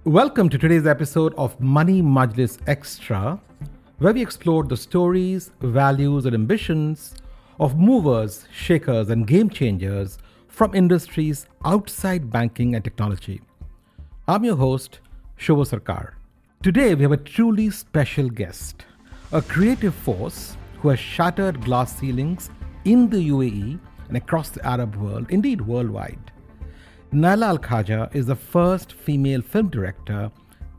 Welcome to today's episode of Money Majlis XTRA, where we explore the stories, values, and ambitions of movers, shakers, and game changers from industries outside banking and technology. I'm your host, Shobha Sarkar. Today, we have a truly special guest, a creative force who has shattered glass ceilings in the UAE and across the Arab world, indeed worldwide. Nayla Al Khaja is the first female film director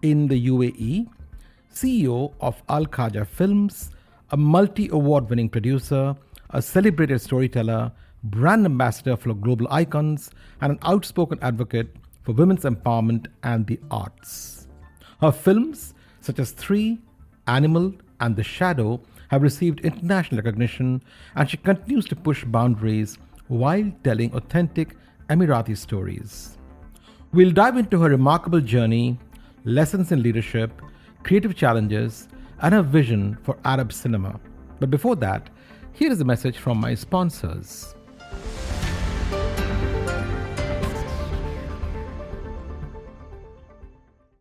in the UAE, CEO of Al Khaja Films, a multi-award winning producer, a celebrated storyteller, brand ambassador for global icons, and an outspoken advocate for women's empowerment and the arts. Her films, such as 3, Animal, and The Shadow, have received international recognition, and she continues to push boundaries while telling authentic Emirati stories. We'll dive into her remarkable journey, lessons in leadership, creative challenges, and her vision for Arab cinema. But before that, here is a message from my sponsors.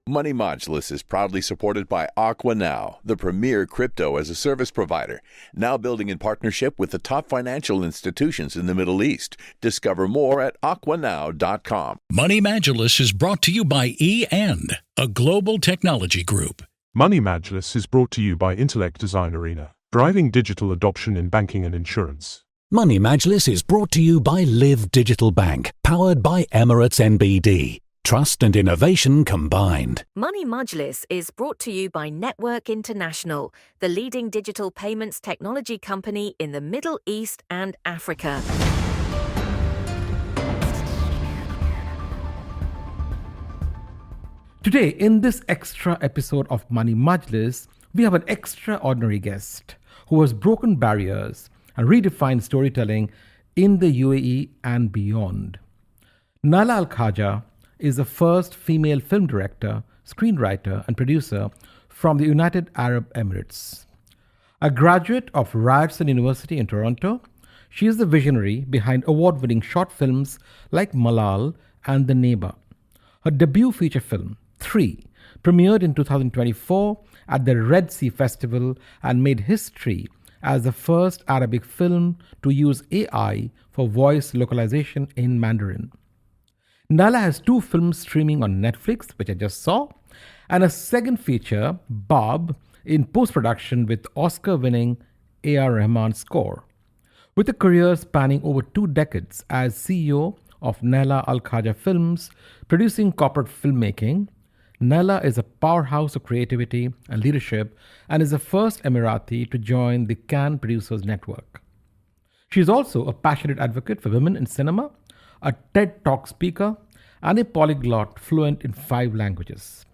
Money Majlis is proudly supported by Now, the premier crypto-as-a-service provider, now building in partnership with the top financial institutions in the Middle East. Discover more at aquanow.com. Money Majlis is brought to you by E&, a global technology group. Money Majlis is brought to you by Intellect Design Arena, driving digital adoption in banking and insurance. Money Majlis is brought to you by Live Digital Bank, powered by Emirates NBD. Trust and innovation combined. Money Majlis is brought to you by Network International, the leading digital payments technology company in the Middle East and Africa. Today, in this extra episode of Money Majlis, we have an extraordinary guest who has broken barriers and redefined storytelling in the UAE and beyond. Nayla Al Khaja is the first female film director, screenwriter, and producer from the United Arab Emirates. A graduate of Ryerson University in Toronto, she is the visionary behind award-winning short films like Malal and The Neighbor. Her debut feature film, 3, premiered in 2024 at the Red Sea Festival and made history as the first Arabic film to use AI for voice localization in Mandarin. Nayla has 2 films streaming on Netflix, which I just saw, and a second feature, Baab, in post-production with Oscar-winning A.R. Rahman score. With a career spanning over 2 decades as CEO of Nayla Al Khaja Films, producing corporate filmmaking, Nayla is a powerhouse of creativity and leadership and is the first Emirati to join the Cannes Producers Network. She is also a passionate advocate for women in cinema, a TED Talk speaker, and a polyglot fluent in 5 languages.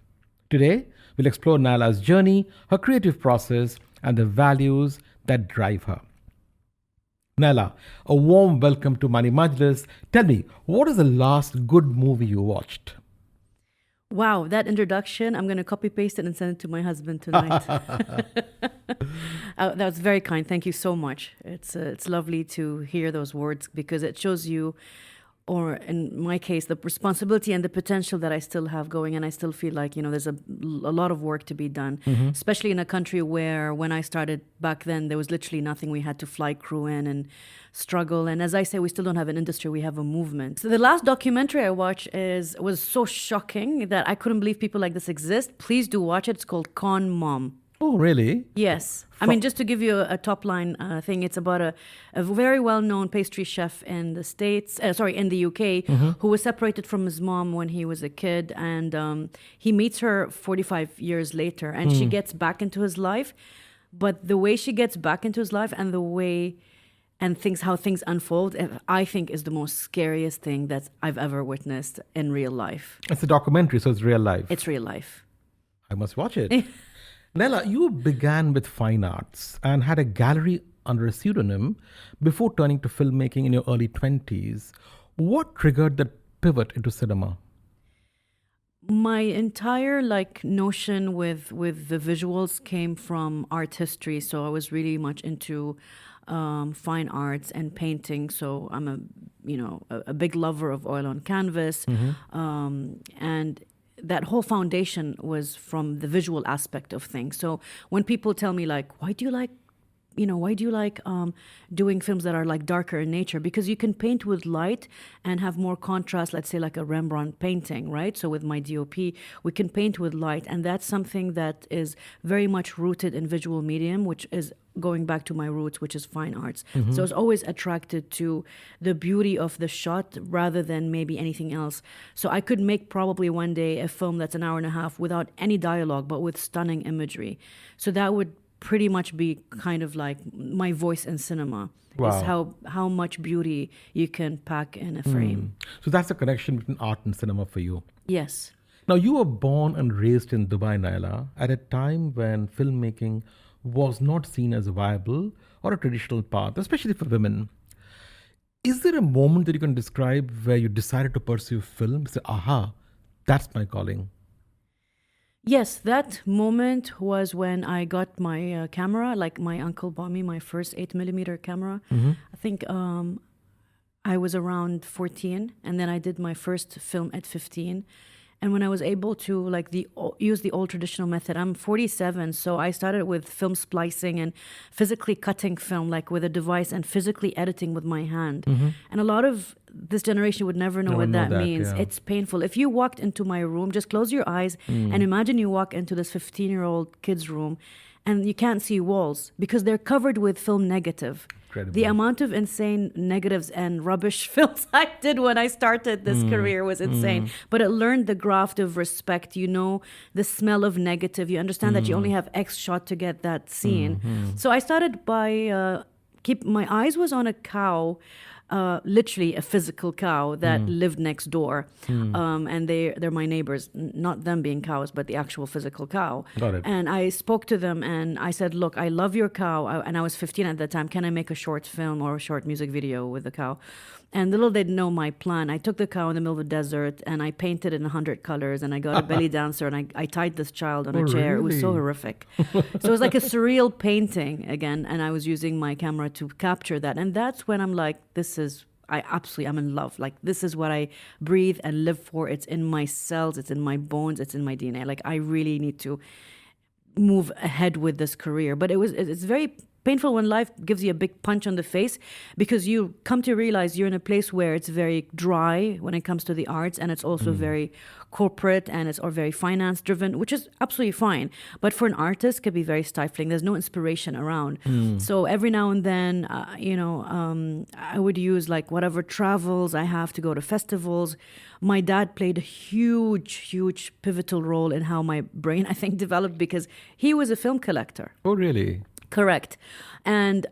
Today, we'll explore Nayla's journey, her creative process, and the values that drive her. Nayla, a warm welcome to Money Majlis. Tell me, what is the last good movie you watched? Wow, that introduction, I'm going to copy-paste it and send it to my husband tonight. That was very kind. Thank you so much. It's lovely to hear those words because it shows you, or in my case, the responsibility and the potential that I still have going. And I still feel like, there's a lot of work to be done, especially in a country where when I started back then, there was literally nothing. We had to fly crew in and struggle. And as I say, we still don't have an industry. We have a movement. So the last documentary I watched was so shocking that I couldn't believe people like this exist. Please do watch it. It's called Con Mom. Oh, really? Yes. I mean, just to give you a top line thing, it's about a very well-known pastry chef in the States, in the UK, who was separated from his mom when he was a kid. And he meets her 45 years later and she gets back into his life. But the way she gets back into his life and the way and how things unfold, I think is the most scariest thing that I've ever witnessed in real life. It's a documentary, so it's real life. It's real life. I must watch it. Nayla, you began with fine arts and had a gallery under a pseudonym before turning to filmmaking in your early 20s. What triggered that pivot into cinema? My entire notion with the visuals came from art history. So I was really much into fine arts and painting. So I'm a big lover of oil on canvas. And that whole foundation was from the visual aspect of things. So when people tell me like, why do you like doing films that are like darker in nature? Because you can paint with light and have more contrast, let's say like a Rembrandt painting, right? So with my DOP, we can paint with light, and that's something that is very much rooted in visual medium, which is going back to my roots, which is fine arts. So I was always attracted to the beauty of the shot rather than maybe anything else. So I could make probably one day a film that's an hour and a half without any dialogue, but with stunning imagery. So that would pretty much be kind of like my voice in cinema. Wow. Is how much beauty you can pack in a frame. So that's the connection between art and cinema for you. Yes. Now, you were born and raised in Dubai, Nayla, at a time when filmmaking was not seen as viable or a traditional path, especially for women. Is there a moment that you can describe where you decided to pursue film? Say, aha, that's my calling. Yes, that moment was when I got my camera. Like my uncle bought me my first 8mm camera. I think I was around 14, and then I did my first film at 15. And when I was able to use the old traditional method, I'm 47, so I started with film splicing and physically cutting film, like with a device, and physically editing with my hand. And a lot of this generation would never know what that means. Yeah. It's painful. If you walked into my room, just close your eyes and imagine you walk into this 15-year-old kid's room and you can't see walls because they're covered with film negative. Incredible. The amount of insane negatives and rubbish films I did when I started this career was insane. But it learned the graft of respect. You know the smell of negative. You understand that you only have X shot to get that scene. So I started by my eyes was on a cow. Literally a physical cow that lived next door. And they're my neighbors, not them being cows, but the actual physical cow. Got it. And I spoke to them and I said, look, I love your cow. And I was 15 at that time. Can I make a short film or a short music video with the cow? And little they know my plan. I took the cow in the middle of the desert and I painted it in 100 colors and I got a belly dancer and I tied this child on a chair. It was so really? horrific. So it was like a surreal painting again. And I was using my camera to capture that. And that's when I'm like, I'm in love. Like, this is what I breathe and live for. It's in my cells. It's in my bones. It's in my DNA. Like, I really need to move ahead with this career. But it's very painful when life gives you a big punch on the face because you come to realize you're in a place where it's very dry when it comes to the arts, and it's also very corporate and it's all very finance driven, which is absolutely fine. But for an artist, it could be very stifling. There's no inspiration around. So every now and then, I would use like whatever travels I have to go to festivals. My dad played a huge pivotal role in how my brain, I think, developed because he was a film collector. Oh, really? Correct. And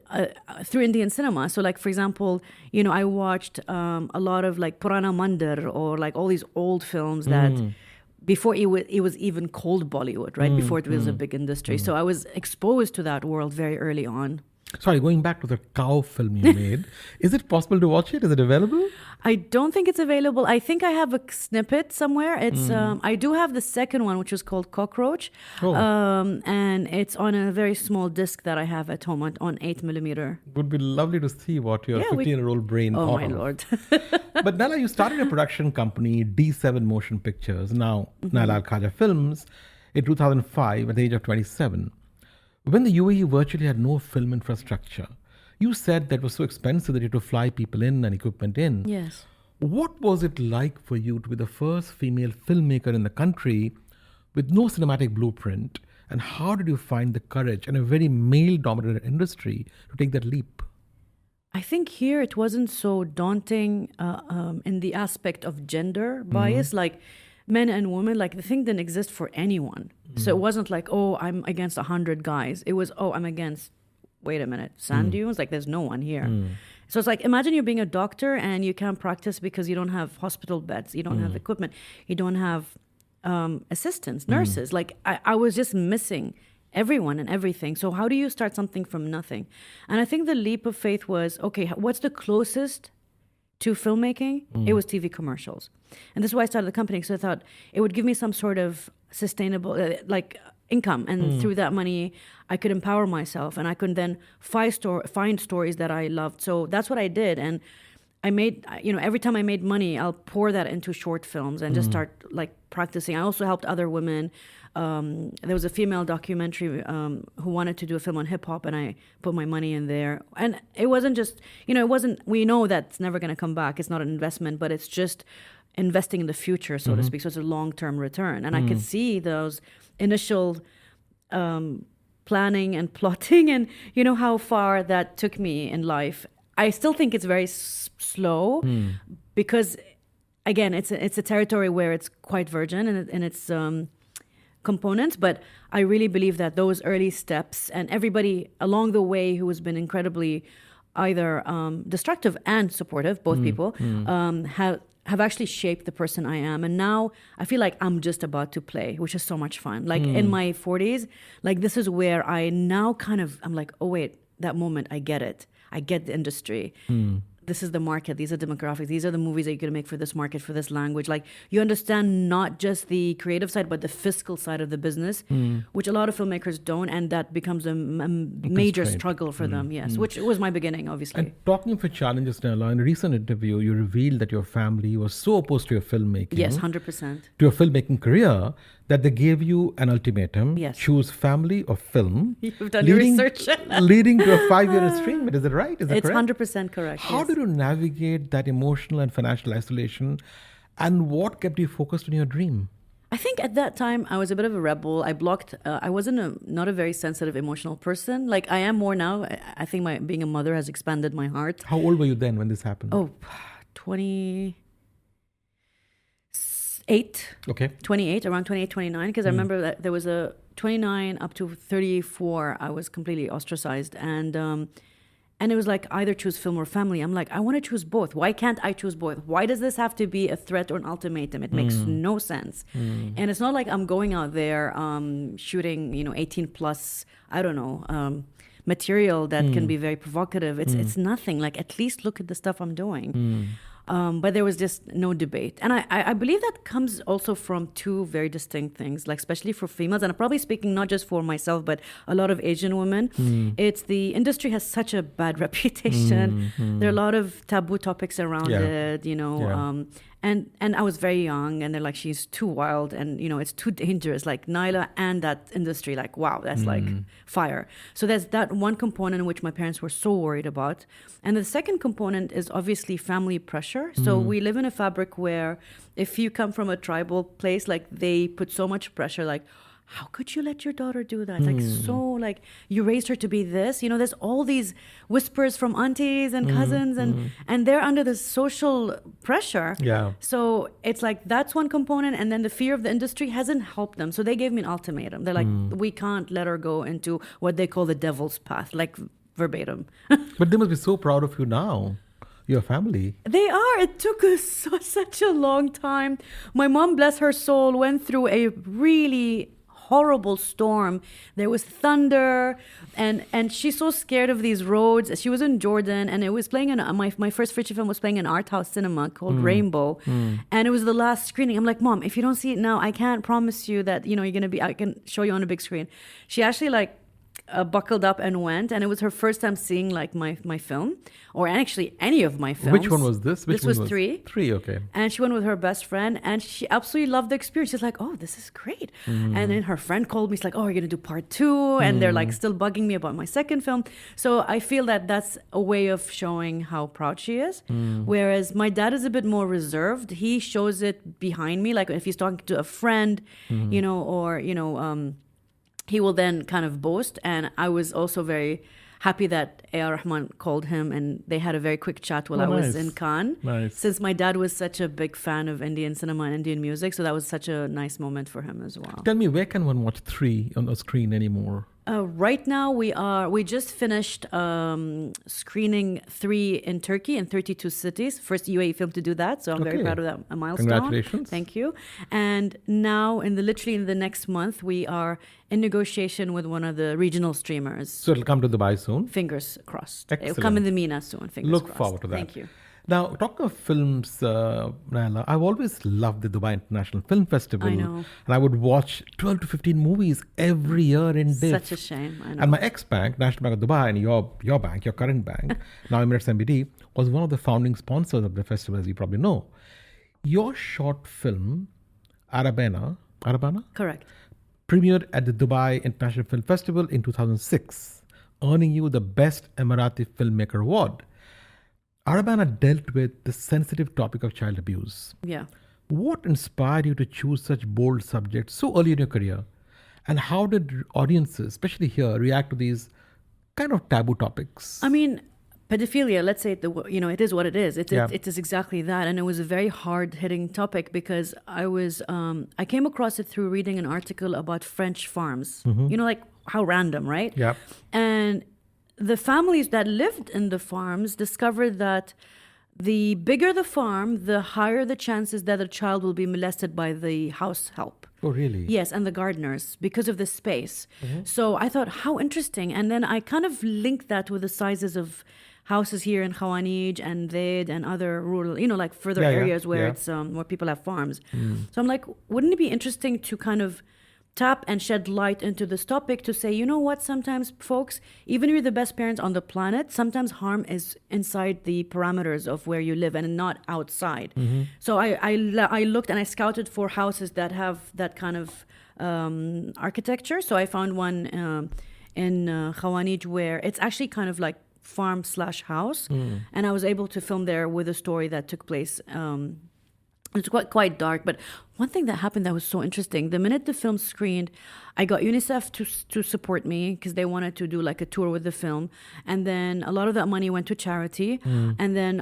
through Indian cinema. So like, for example, I watched a lot of like Purana Mandir or like all these old films that before it was even called Bollywood, right? Before it was a big industry. So I was exposed to that world very early on. Sorry, going back to the cow film you made, is it possible to watch it? Is it available? I don't think it's available. I think I have a snippet somewhere. It's I do have the second one, which is called Cockroach. Oh. And it's on a very small disc that I have at home on 8mm. Would be lovely to see what your Yeah, 15-year-old brain Oh, thought my of. Lord. But Nayla, you started a production company, D7 Motion Pictures, now Nayla AlKhaja Films, in 2005 at the age of 27. When the UAE virtually had no film infrastructure, you said that was so expensive that you had to fly people in and equipment in. Yes. What was it like for you to be the first female filmmaker in the country with no cinematic blueprint? And how did you find the courage in a very male-dominated industry to take that leap? I think here it wasn't so daunting in the aspect of gender bias, like men and women, like the thing didn't exist for anyone. So it wasn't like, oh, I'm against 100 guys. It was, oh, I'm against, wait a minute, sand dunes? Like there's no one here. So it's like, imagine you're being a doctor and you can't practice because you don't have hospital beds, you don't have equipment, you don't have assistants, nurses. Like I was just missing everyone and everything. So how do you start something from nothing? And I think the leap of faith was, okay, what's the closest to filmmaking? It was TV commercials. And this is why I started the company, because I thought it would give me some sort of sustainable income, and through that money I could empower myself and I could then find stories that I loved. So that's what I did. And every time I made money, I'll pour that into short films and just start like practicing. I also helped other women. There was a female documentary who wanted to do a film on hip hop, and I put my money in there. And it wasn't just, we know that's never going to come back. It's not an investment, but it's just investing in the future, so to speak. So it's a long-term return. And I could see those initial planning and plotting and, how far that took me in life. I still think it's very slow because, again, it's a territory where it's quite virgin in its components. But I really believe that those early steps and everybody along the way who has been incredibly either destructive and supportive, both people, have actually shaped the person I am. And now I feel like I'm just about to play, which is so much fun. Like in my 40s, like this is where I now I'm like, oh wait, that moment, I get it. I get the industry. This is the market. These are demographics. These are the movies that you're going to make for this market, for this language. Like you understand not just the creative side, but the fiscal side of the business, which a lot of filmmakers don't. And that becomes a major struggle for them. Yes, which was my beginning, obviously. And talking of your challenges, Nayla, in a recent interview, you revealed that your family was so opposed to your filmmaking. Yes, 100%. To your filmmaking career, that they gave you an ultimatum. Yes. Choose family or film. You've done your research. Leading to a 5-year estrangement. Is that right? Is that it's correct? 100% correct. How did you navigate that emotional and financial isolation? And what kept you focused on your dream? I think at that time I was a bit of a rebel. I blocked. I wasn't not a very sensitive, emotional person. Like I am more now. I think being a mother has expanded my heart. How old were you then when this happened? 28. Okay. 28, around 28, 29. Because I remember that there was a 29 up to 34. I was completely ostracized, and it was like either choose film or family. I'm like, I want to choose both. Why can't I choose both? Why does this have to be a threat or an ultimatum? It makes no sense. And it's not like I'm going out there shooting, 18 plus, I don't know, material that can be very provocative. It's nothing. Like at least look at the stuff I'm doing. But there was just no debate. And I believe that comes also from two very distinct things, like especially for females. And I'm probably speaking not just for myself, but a lot of Asian women. It's the industry has such a bad reputation. There are a lot of taboo topics around it, And I was very young, and they're like, she's too wild, and it's too dangerous. Like Nayla and that industry, like wow, that's like fire. So there's that one component in which my parents were so worried about, and the second component is obviously family pressure. So we live in a fabric where if you come from a tribal place, like they put so much pressure, like. How could you let your daughter do that? Like, so, like, you raised her to be this. There's all these whispers from aunties and cousins, and they're under this social pressure. Yeah. So it's like, that's one component. And then the fear of the industry hasn't helped them. So they gave me an ultimatum. They're like, we can't let her go into what they call the devil's path, like verbatim. But they must be so proud of you now. Your family. They are. It took us such a long time. My mom, bless her soul, went through a really horrible storm. There was thunder, and she's so scared of these roads. She was in Jordan, and it was playing in my first feature film was playing in art house cinema called Rainbow, and it was the last screening. I'm like, Mom, if you don't see it now, I can't promise you that you're gonna be. I can show you on a big screen. She actually buckled up and went, and it was her first time seeing like my film, or actually any of my films. Which one was this? This was 3. 3, okay. And she went with her best friend, and she absolutely loved the experience. She's like, oh, this is great. And then her friend called me. She's like, oh, you're going to do part 2. And they're like still bugging me about my second film. So I feel that that's a way of showing how proud she is. Whereas my dad is a bit more reserved. He shows it behind me. Like if he's talking to a friend, he will then kind of boast. And I was also very happy that A.R. Rahman called him, and they had a very quick chat while I was in Cannes. Nice. Since my dad was such a big fan of Indian cinema and Indian music, so that was such a nice moment for him as well. Tell me, where can one watch 3 on the screen anymore? Right now we just finished screening 3 in Turkey in 32 cities. First UAE film to do that, so I'm very proud of that, a milestone. Congratulations. Thank you. And now literally in the next month we are in negotiation with one of the regional streamers. So it'll come to Dubai soon? Fingers crossed. Excellent. It'll come in the MENA soon, fingers crossed. Look forward to that. Thank you. Now, talking of films, Nayla, I've always loved the Dubai International Film Festival. I know. And I would watch 12 to 15 movies every year in DIF. Such a shame, I know. And my ex-bank, National Bank of Dubai, and your bank, your current bank, now Emirati and Arab, was one of the founding sponsors of the festival, as you probably know. Your short film, Arabana, Correct. premiered at the Dubai International Film Festival in 2006, earning you the Best Emirati Filmmaker Award. Arabana dealt with the sensitive topic of child abuse. Yeah. What inspired you to choose such bold subjects so early in your career? And how did audiences, especially here, react to these kind of taboo topics? I mean, pedophilia, let's say, it is what it is. It is exactly that. And it was a very hard-hitting topic because I came across it through reading an article about French farms. Like how random, right? Yeah. And the families that lived in the farms discovered that the bigger the farm, the higher the chances that a child will be molested by the house help. Oh, really? Yes, and the gardeners, because of the space. So I thought, how interesting. And then I kind of linked that with the sizes of houses here in Khawanij and Zaid and other rural, like further areas where it's where people have farms. So I'm like, wouldn't it be interesting to kind of tap and shed light into this topic to say, you know what, sometimes folks, even if you're the best parents on the planet, sometimes harm is inside the parameters of where you live and not outside. So I looked and I scouted for houses that have that kind of architecture. So I found one in Khawanij where it's actually kind of like farm/house. And I was able to film there with a story that took place. It's quite dark, but one thing that happened that was so interesting, the minute the film screened, I got UNICEF to support me because they wanted to do like a tour with the film. And then a lot of that money went to charity. And then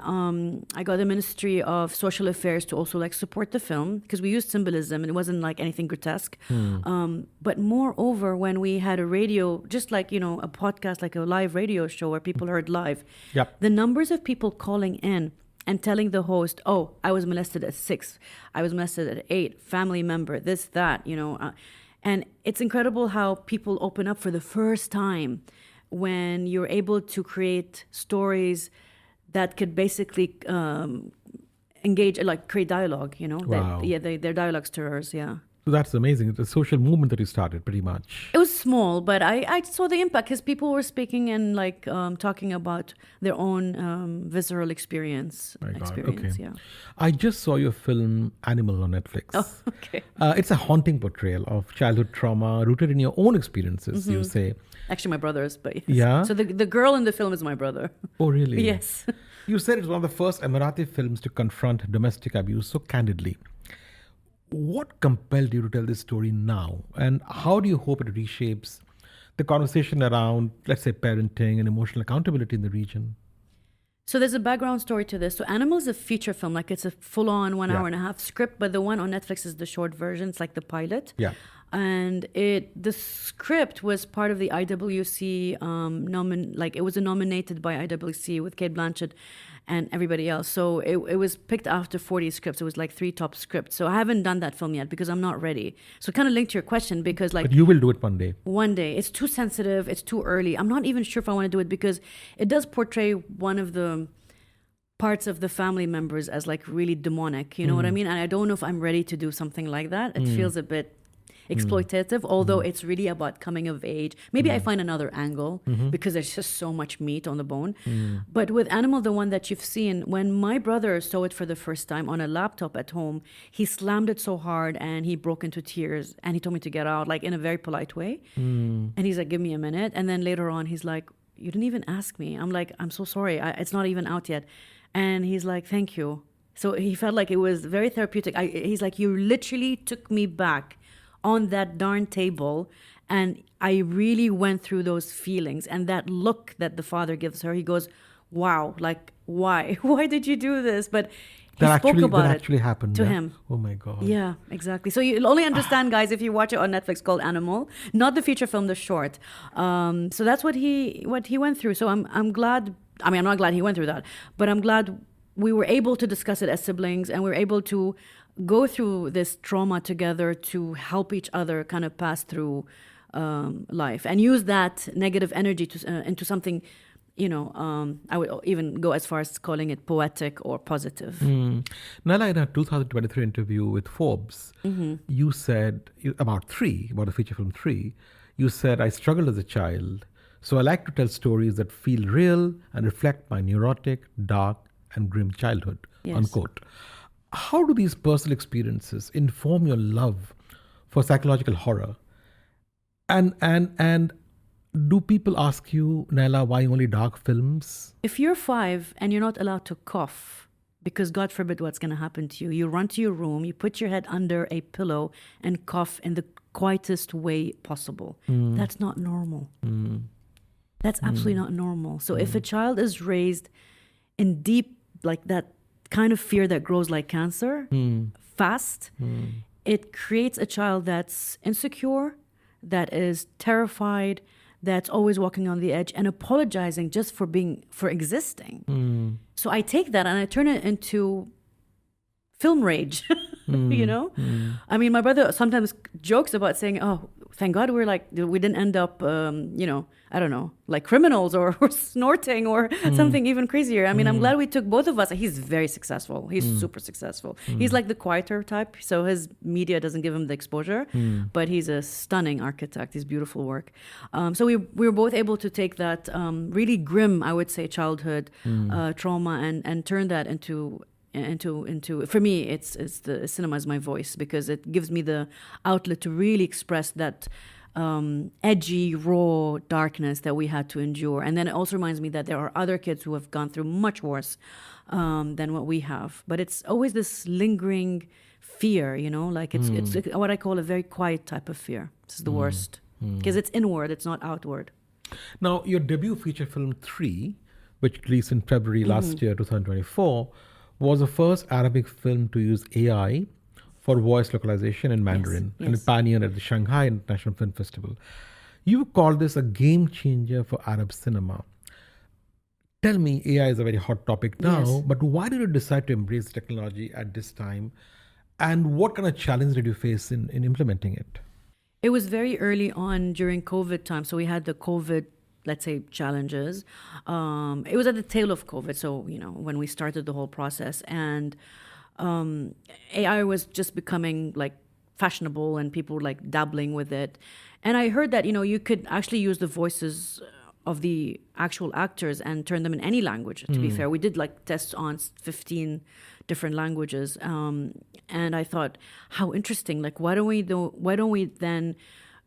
I got the Ministry of Social Affairs to also like support the film because we used symbolism and it wasn't like anything grotesque. But moreover, when we had a radio, just like, a podcast, like a live radio show where people heard live, the numbers of people calling in and telling the host, oh, I was molested at 6, I was molested at 8, family member, this, that, and it's incredible how people open up for the first time when you're able to create stories that could basically engage, like create dialogue, Wow. They're dialogue stirrers, So that's amazing. It's a social movement that you started, pretty much. It was small, but I saw the impact because people were speaking and like talking about their own visceral experience. My God. Okay. Yeah. I just saw your film Animal on Netflix. Oh, okay. It's a haunting portrayal of childhood trauma rooted in your own experiences, you say. Actually, my brother's, but yes. Yeah? So the girl in the film is my brother. Oh, really? Yes. You said it's one of the first Emirati films to confront domestic abuse so candidly. What compelled you to tell this story now? And how do you hope it reshapes the conversation around, let's say, parenting and emotional accountability in the region? So there's a background story to this. So Animal is a feature film, like it's a full-on 1 hour and a half script, but the one on Netflix is the short version. It's like the pilot. Yeah. And the script was part of the IWC it was nominated by IWC with Kate Blanchett and everybody else. So it was picked after 40 scripts. It was like 3 top scripts. So I haven't done that film yet because I'm not ready. So kind of linked to your question because But you will do it one day. One day. It's too sensitive. It's too early. I'm not even sure if I want to do it because it does portray one of the parts of the family members as like really demonic. You know what I mean? And I don't know if I'm ready to do something like that. It feels a bit exploitative, although it's really about coming of age. Maybe I find another angle because there's just so much meat on the bone. But with Animal, the one that you've seen, when my brother saw it for the first time on a laptop at home, he slammed it so hard and he broke into tears and he told me to get out, like in a very polite way. And he's like, give me a minute. And then later on, he's like, you didn't even ask me. I'm like, I'm so sorry. It's not even out yet. And he's like, thank you. So he felt like it was very therapeutic. He's like, you literally took me back on that darn table, and I really went through those feelings and that look that the father gives her. He goes, wow, like, why did you do this? But he spoke about that it actually happened to him. Oh my God. Yeah, exactly. So you'll only understand, guys, if you watch it on Netflix, called Animal, not the feature film, the short. So that's what he went through. So I'm glad. I mean, I'm not glad he went through that, but I'm glad we were able to discuss it as siblings and we were able to go through this trauma together to help each other kind of pass through life and use that negative energy into something, I would even go as far as calling it poetic or positive. Nayla, in a 2023 interview with Forbes, you said about the feature film 3, you said, I struggled as a child So I like to tell stories that feel real and reflect my neurotic, dark, and grim childhood, Yes. unquote. How do these personal experiences inform your love for psychological horror? And do people ask you, Nayla, why only dark films? If you're 5 and you're not allowed to cough, because God forbid what's going to happen to you, you run to your room, you put your head under a pillow and cough in the quietest way possible. That's not normal. That's absolutely not normal. So if a child is raised in deep, like that kind of fear that grows like cancer, fast, it creates a child that's insecure, that is terrified, that's always walking on the edge and apologizing just for existing. So I take that and I turn it into film rage, you know? I mean, my brother sometimes jokes about saying, oh, thank God we didn't end up, I don't know, like criminals or snorting or something even crazier. I mean, I'm glad we took both of us. He's very successful. He's super successful. He's like the quieter type. So his media doesn't give him the exposure, but he's a stunning architect. He's beautiful work. So we were both able to take that really grim, I would say, childhood trauma and turn that into for me it's the cinema is my voice, because it gives me the outlet to really express that edgy, raw darkness that we had to endure. And then it also reminds me that there are other kids who have gone through much worse than what we have. But it's always this lingering fear, like it's what I call a very quiet type of fear. This is the worst, because it's inward, it's not outward. Now, your debut feature film 3, which released in February last year, 2024, was the first Arabic film to use AI for voice localization in Mandarin, and it pioneered at the Shanghai International Film Festival. You call this a game changer for Arab cinema. Tell me, AI is a very hot topic now, but why did you decide to embrace technology at this time? And what kind of challenge did you face in implementing it? It was very early on during COVID time. So we had the COVID, let's say, challenges. It was at the tail of COVID. So, when we started the whole process, and AI was just becoming like fashionable and people were like dabbling with it. And I heard that, you could actually use the voices of the actual actors and turn them in any language, to be fair. We did like tests on 15 different languages. And I thought, how interesting. Like, why don't we then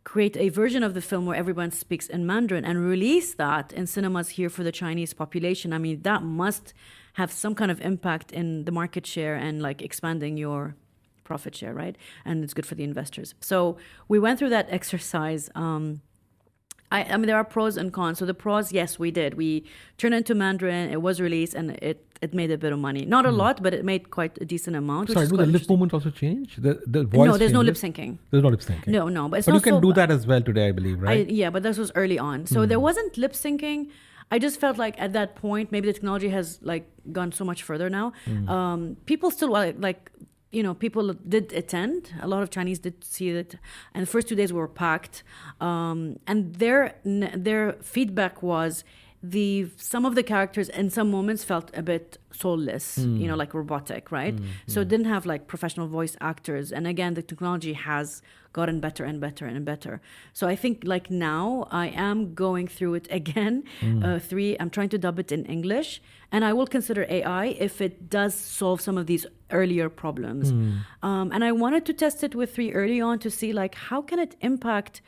create a version of the film where everyone speaks in Mandarin and release that in cinemas here for the Chinese population? I mean, that must have some kind of impact in the market share and like expanding your profit share, right? And it's good for the investors. So we went through that exercise. I mean, there are pros and cons. So the pros, yes, we did. We turned it into Mandarin. It was released, and it made a bit of money. Not a lot, but it made quite a decent amount. Sorry, do the lip movement also change? The voice no, there's changes? no lip syncing. There's no lip syncing. No, but it's but not you can so do that as well today, I believe, right? Yeah, but this was early on. So there wasn't lip syncing. I just felt like at that point, maybe the technology has like gone so much further now. People still people did attend. A lot of Chinese did see it, and the first 2 days were packed. And their feedback was some of the characters in some moments felt a bit soulless, like robotic, right? So it didn't have like professional voice actors. And again, the technology has gotten better and better and better. So I think like now I am going through it again. 3, I'm trying to dub it in English, and I will consider AI if it does solve some of these earlier problems. And I wanted to test it with 3 early on to see like how can it impact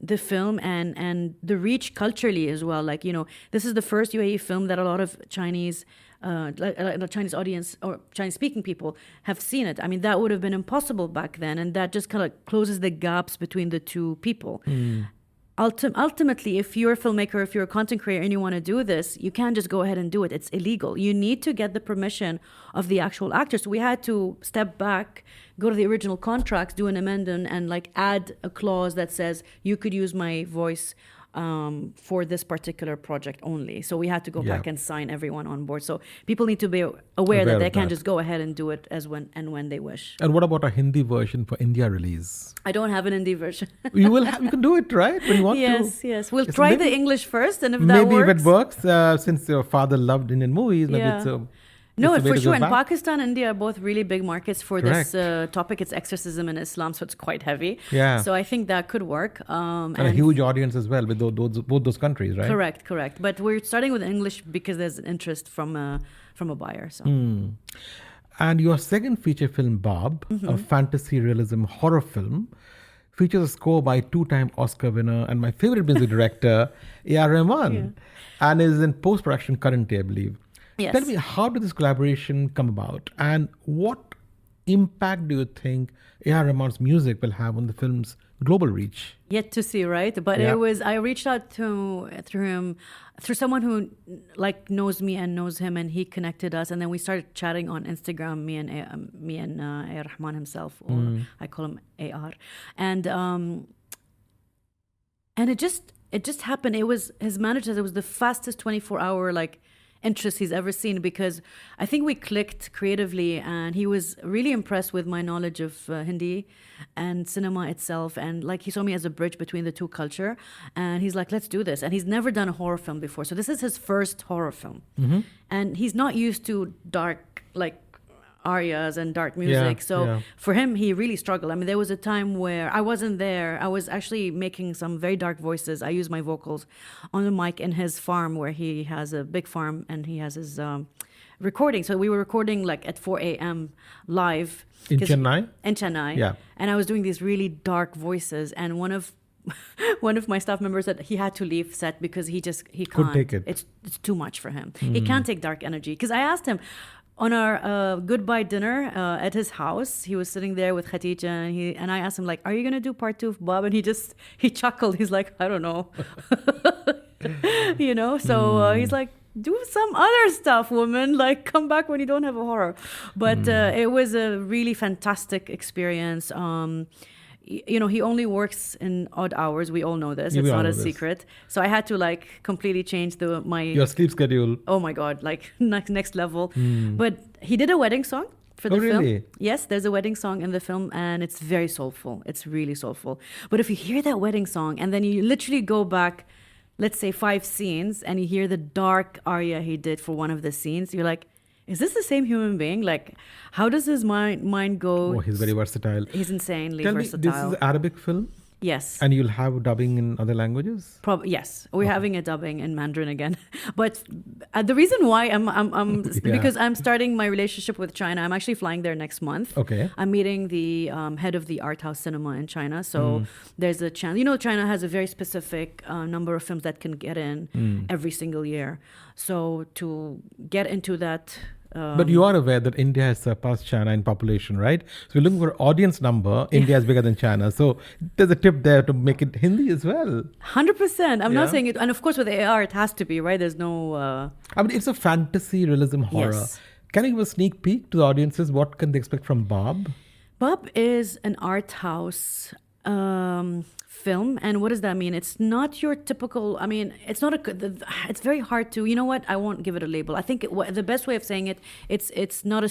the film and the reach culturally as well. Like, this is the first UAE film that a lot of Chinese audience or Chinese speaking people have seen it. I mean, that would have been impossible back then. And that just kind of closes the gaps between the two people. Ultimately, if you're a filmmaker, if you're a content creator and you want to do this, you can't just go ahead and do it. It's illegal. You need to get the permission of the actual actors. So we had to step back, go to the original contracts, do an amendment, and like add a clause that says you could use my voice for this particular project only. So we had to go back and sign everyone on board. So people need to be aware that they can't just go ahead and do it as when they wish. And what about a Hindi version for India release? I don't have an Hindi version. You can do it, right? When you want to. Yes. We'll try the English first, and if that maybe works. if it works, since your father loved Indian movies, maybe it's No, It's the way for to go sure. And back. Pakistan and India are both really big markets for Correct. this topic. It's exorcism in Islam, so it's quite heavy. Yeah. So I think that could work. And a huge audience as well with both those countries, right? Correct. But we're starting with English because there's an interest from a buyer. So. And your second feature film, Baab, a fantasy realism horror film, features a score by two-time Oscar winner and my favorite music director, A.R. Rahman, and is in post-production currently, I believe. Yes. Tell me, how did this collaboration come about, and what impact do you think A.R. Rahman's music will have on the film's global reach? Yet to see, right? But Yeah. I reached out through him, through someone who like knows me and knows him, and he connected us, and then we started chatting on Instagram. Me and A. Rahman himself, or I call him AR, and it just happened. It was, his manager said it was the fastest 24-hour interest he's ever seen, because I think we clicked creatively, and he was really impressed with my knowledge of Hindi and cinema itself, and he saw me as a bridge between the two culture, and he's like, let's do this. And he's never done a horror film before, so this is his first horror film, and he's not used to dark arias and dark music. For him, he really struggled. I mean, there was a time where I wasn't there. I was actually making some very dark voices. I used my vocals on the mic in his farm, where he has a big farm and he has his recording. So we were recording at 4 a.m. live. In Chennai? In Chennai. Yeah. And I was doing these really dark voices, and one of my staff members said he had to leave set because he can't. Couldn't take it. It's too much for him. He can't take dark energy. Because I asked him, on our goodbye dinner at his house, he was sitting there with Khadija, and I asked him, are you going to do part 2 of Baab? And he chuckled. He's like, I don't know. So he's like, do some other stuff, woman. Come back when you don't have a horror. But it was a really fantastic experience. He only works in odd hours. We all know this. Yeah, it's we all not know a this. secret. So I had to completely change Your sleep schedule. Oh my God, next level. But he did a wedding song for the film. Really? Yes, there's a wedding song in the film, and it's very soulful. It's really soulful. But if you hear that wedding song and then you literally go back, let's say 5 scenes, and you hear the dark aria he did for one of the scenes, you're like, is this the same human being? How does his mind go? Oh, he's very versatile. He's insanely Tell versatile. me, this is an Arabic film? Yes. And you'll have dubbing in other languages? Yes, we're having a dubbing in Mandarin again. But the reason why I'm because I'm starting my relationship with China. I'm actually flying there next month. Okay. I'm meeting the head of the art house cinema in China. So there's a chance. China has a very specific number of films that can get in every single year. So to get into that. But you are aware that India has surpassed China in population, right? So we're looking for audience number. India is bigger than China. So there's a tip there to make it Hindi as well. 100%. I'm not saying it. And of course, with AR, it has to be, right? There's no... it's a fantasy realism horror. Yes. Can you give a sneak peek to the audiences? What can they expect from Baab? Baab is an art house film. And what does that mean? It's not your typical, it's not it's very hard to, you know what? I won't give it a label. I think the best way of saying it, it's not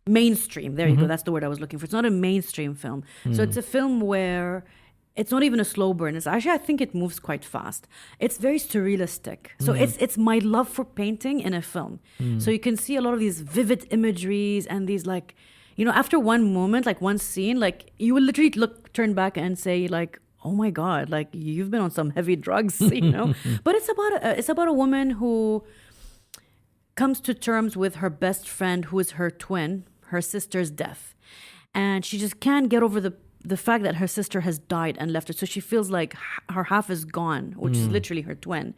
mainstream. There you go. That's the word I was looking for. It's not a mainstream film. So it's a film where it's not even a slow burn. It's actually, I think it moves quite fast. It's very surrealistic. So it's my love for painting in a film. So you can see a lot of these vivid imageries and these after one moment, one scene, you will literally turn back and say, oh my God, you've been on some heavy drugs, But it's about a woman who comes to terms with her best friend, who is her twin, her sister's death. And she just can't get over the fact that her sister has died and left her. So she feels like her half is gone, which is literally her twin.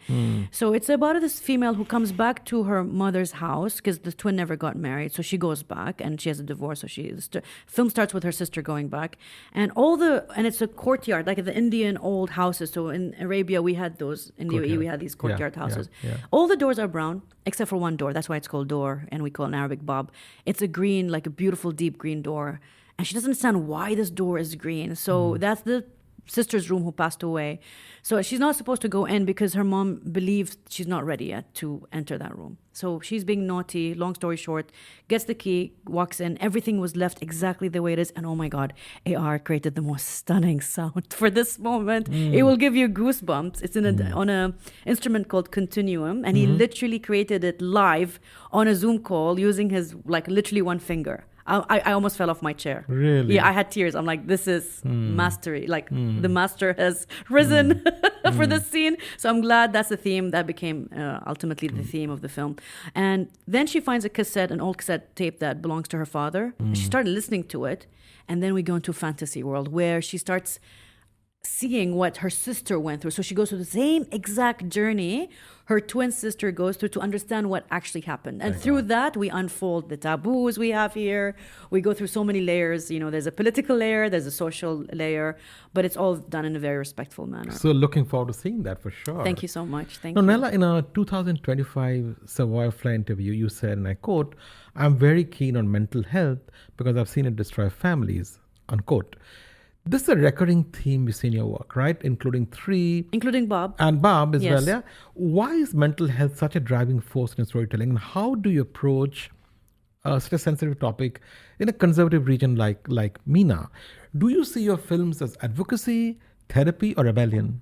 So it's about this female who comes back to her mother's house because the twin never got married. So she goes back and she has a divorce. So film starts with her sister going back. And it's a courtyard, like the Indian old houses. So in Arabia, we had those. In the UAE, we had these courtyard houses. Yeah. All the doors are brown, except for one door. That's why it's called door, and we call it in Arabic Baab. It's a green, a beautiful deep green door. And she doesn't understand why this door is green. So that's the sister's room who passed away. So she's not supposed to go in because her mom believes she's not ready yet to enter that room. So she's being naughty, long story short, gets the key, walks in, everything was left exactly the way it is. And oh my God, AR created the most stunning sound for this moment. It will give you goosebumps. It's on a instrument called Continuum, and he literally created it live on a Zoom call using his, like, literally one finger. I almost fell off my chair. Really? Yeah, I had tears. I'm like, this is mastery. Like, the master has risen for this scene. So I'm glad that's the theme. That became ultimately the theme of the film. And then she finds a cassette, an old cassette tape that belongs to her father. And she started listening to it. And then we go into a fantasy world where she starts seeing what her sister went through. So she goes through the same exact journey her twin sister goes through to understand what actually happened. And through that, we unfold the taboos we have here. We go through so many layers. You know, there's a political layer, there's a social layer, but it's all done in a very respectful manner. So looking forward to seeing that for sure. Thank you so much. Thank now, you. Nayla, in a 2025 Savoy Fly interview, you said, and I quote, "I'm very keen on mental health because I've seen it destroy families," unquote. This is a recurring theme we see in your work, right? Including Baab. And Baab as Yes. well, yeah? Why is mental health such a driving force in storytelling? And how do you approach such a sensitive topic in a conservative region like MENA? Do you see your films as advocacy, therapy, or rebellion?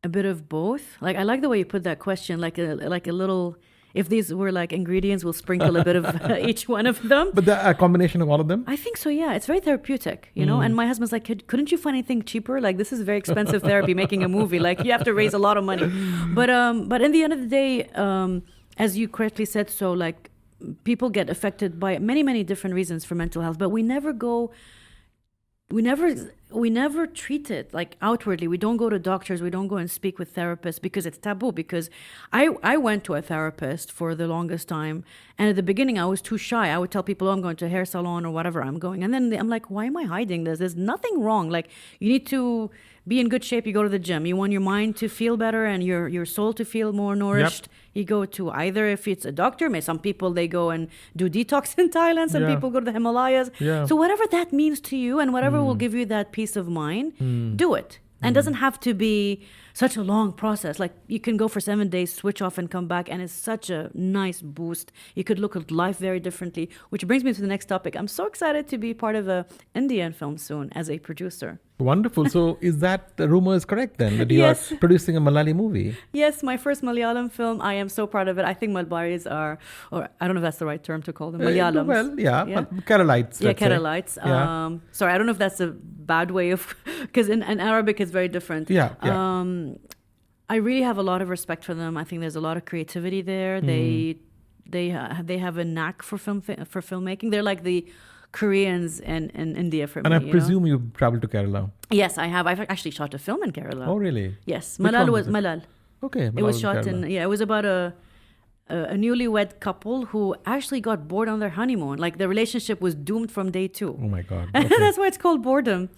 A bit of both. Like, I like the way you put that question, like a little... If these were like ingredients, we'll sprinkle a bit of each one of them. But a combination of all of them? I think so, yeah. It's very therapeutic, you know? And my husband's like, couldn't you find anything cheaper? Like, this is very expensive therapy, making a movie. Like, you have to raise a lot of money. But in the end of the day, as you correctly said, so like, people get affected by many, many different reasons for mental health, but we never treat it like outwardly. We don't go to doctors. We don't go and speak with therapists because it's taboo. Because I went to a therapist for the longest time. And at the beginning, I was too shy. I would tell people, oh, I'm going to a hair salon or whatever I'm going. And then I'm like, why am I hiding this? There's nothing wrong. Like, you need to be in good shape. You go to the gym. You want your mind to feel better and your soul to feel more nourished. You go to either, if it's a doctor, some people, they go and do detox in Thailand. Some people go to the Himalayas. So whatever that means to you and whatever will give you that peace of mind, do it. And it doesn't have to be such a long process. Like, you can go for 7 days, switch off and come back, and it's such a nice boost. You could look at life very differently, which brings me to the next topic. I'm so excited to be part of a Indian film soon as a producer. Wonderful. So is that the rumor is correct then, that you are producing a Malayali movie? Yes, my first Malayalam film. I am so proud of it. I think Malabaris are, or I don't know if that's the right term to call them, Malayalams. Well, yeah. Keralites. Yeah, let's say. Keralites. Sorry, I don't know if that's a bad way of, because in Arabic it's very different. I really have a lot of respect for them. I think there's a lot of creativity there. They have a knack for filmmaking. They're like the Koreans in India for me. And I presume you traveled to Kerala. Yes, I have. I've actually shot a film in Kerala. Oh, really? Yes. Which Malal one was it? Malal. Okay. It was Malal shot Kerala. it was about a newlywed couple who actually got bored on their honeymoon. Like, the relationship was doomed from day 2. Oh my God. And Okay. that's why it's called boredom.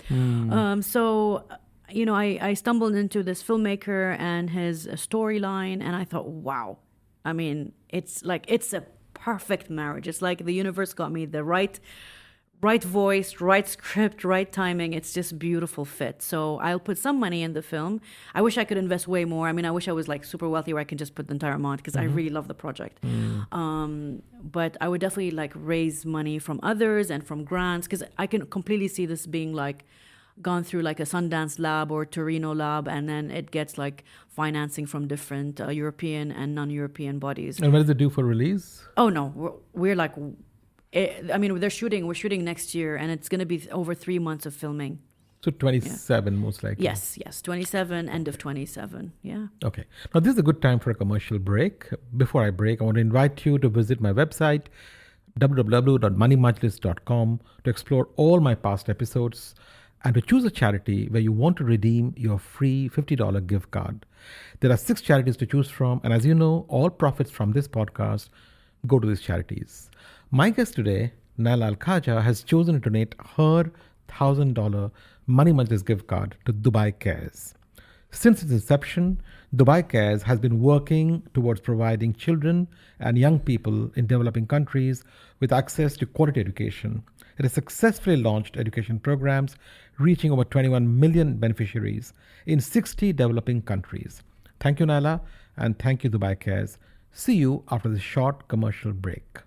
So, you know, I stumbled into this filmmaker and his storyline, and I thought, wow. I mean, it's a perfect marriage. It's like the universe got me the right voice, right script, right timing. It's just beautiful fit. So I'll put some money in the film. I wish I could invest way more. I mean, I wish I was like super wealthy where I can just put the entire amount, because I really love the project. But I would definitely like raise money from others and from grants, because I can completely see this being like gone through like a Sundance lab or Torino lab, and then it gets like financing from different European and non-European bodies. And when is it due for release? Oh no, we're like, I mean, we're shooting next year, and it's going to be over 3 months of filming. So 27 most likely. Yes, 27, end of 27, yeah. Okay. Now this is a good time for a commercial break. Before I break, I want to invite you to visit my website, www.moneymajlis.com, to explore all my past episodes and to choose a charity where you want to redeem your free $50 gift card. There are 6 charities to choose from, and as you know, all profits from this podcast go to these charities. My guest today, Nayla Al Khaja, has chosen to donate her $1,000 Money Majlis gift card to Dubai Cares. Since its inception, Dubai Cares has been working towards providing children and young people in developing countries with access to quality education, It has successfully launched education programs reaching over 21 million beneficiaries in 60 developing countries. Thank you, Nayla, and thank you, Dubai Cares. See you after this short commercial break.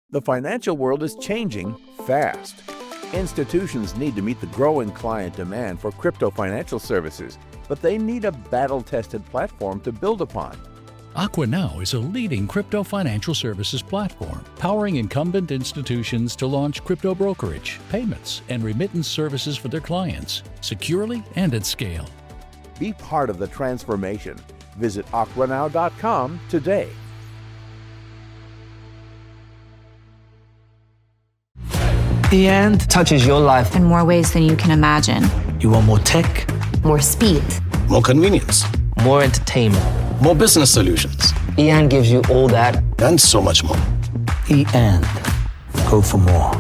The financial world is changing fast. Institutions need to meet the growing client demand for crypto financial services, but they need a battle-tested platform to build upon. AquaNow is a leading crypto financial services platform, powering incumbent institutions to launch crypto brokerage, payments, and remittance services for their clients, securely and at scale. Be part of the transformation. Visit aquanow.com today. And touches your life in more ways than you can imagine. You want more tech, more speed, more convenience, more entertainment, more business solutions. EAN gives you all that and so much more. EAN. Go for more.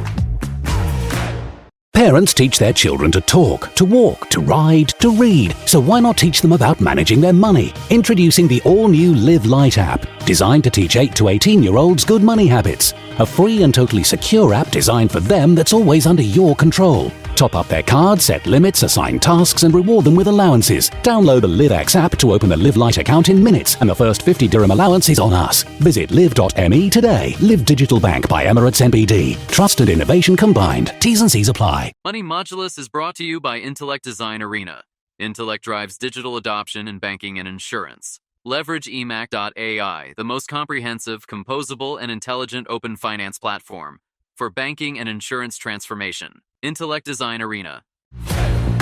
Parents teach their children to talk, to walk, to ride, to read. So why not teach them about managing their money? Introducing the all-new Live Light app, designed to teach 8 to 18-year-olds good money habits. A free and totally secure app designed for them that's always under your control. Top up their cards, set limits, assign tasks, and reward them with allowances. Download the LiveX app to open a Live Light account in minutes, and the first 50 dirham allowance is on us. Visit live.me today. Live Digital Bank by Emirates NBD. Trust and innovation combined. T's and C's apply. Money Majlis is brought to you by Intellect Design Arena. Intellect drives digital adoption in banking and insurance. Leverage emac.ai, the most comprehensive, composable, and intelligent open finance platform for banking and insurance transformation. Intellect Design Arena.